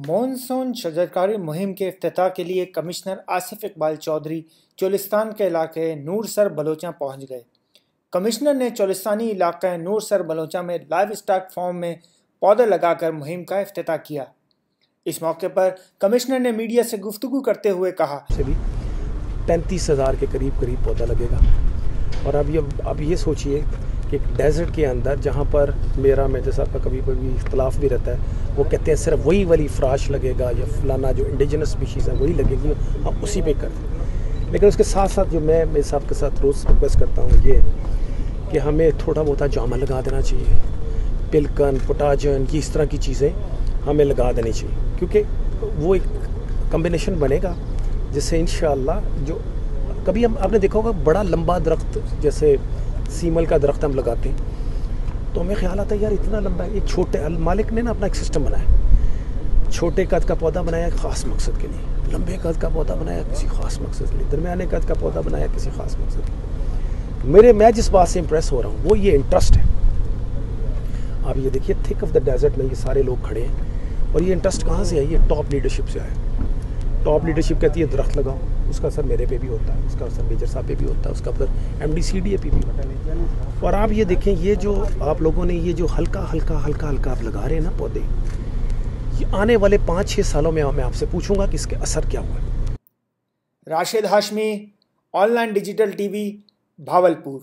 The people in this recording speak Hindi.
मॉनसून शजरकारी मुहिम के इफ्तिताह के लिए कमिश्नर आसिफ इकबाल चौधरी चोलिस्तान के इलाके नूरसर बलोचा पहुंच गए। कमिश्नर ने चोलिस्तानी इलाके नूरसर बलोचा में लाइव स्टॉक फार्म में पौधे लगाकर मुहिम का इफ्तिताह किया। इस मौके पर कमिश्नर ने मीडिया से गुफ्तगू करते हुए कहा, 35,000 के करीब पौधा लगेगा। और अब ये सोचिए कि डेजर्ट के अंदर जहाँ पर मेरा मेजर साहब का कभी इख्तलाफ भी रहता है, वो कहते हैं सिर्फ वही वाली फ्राश लगेगा या फलाना जो इंडिजिनस स्पीशीज़ है वही लगेगी, हम उसी पे करते। लेकिन उसके साथ साथ जो मैं मेरे साहब के साथ रोज़ रिक्वेस्ट करता हूँ ये कि हमें थोड़ा बहुत जामा लगा देना चाहिए, पिलकन, पोटाजन, इस तरह की चीज़ें हमें लगा देनी चाहिए, क्योंकि वो एक कम्बिनेशन बनेगा जिससे इंशाअल्लाह जो कभी हम आपने देखा होगा बड़ा लंबा दरख्त जैसे सीमल का दरख्त हम लगाते हैं तो हमें ख्याल आता है यार इतना लंबा है। एक छोटे मालिक ने ना अपना एक सिस्टम बनाया, छोटे कद का पौधा बनाया एक ख़ास मकसद के लिए, लंबे कद का पौधा बनाया किसी ख़ास मकसद के लिए, दरमियाने कद का पौधा बनाया किसी ख़ास मकसद के लिए। मैं जिस बात से इम्प्रेस हो रहा हूँ वो ये इंटरेस्ट है। आप ये देखिए थिक ऑफ द डेजर्ट में ये सारे लोग खड़े हैं और ये इंटरेस्ट कहाँ से है? ये टॉप लीडरशिप से आया। टॉप लीडरशिप कहती है दरख्त लगाओ, उसका असर मेरे पे भी होता है, उसका असर मेजर साहब पे भी होता है, उसका असर MD CDA पे भी होता है। और आप ये देखें ये जो आप लोगों ने ये जो हल्का आप लगा रहे हैं ना पौधे, ये आने वाले 5-6 सालों में मैं आपसे पूछूंगा कि इसके असर क्या हुआ। Rashid Hashmi, online digital TV, Bahawalpur.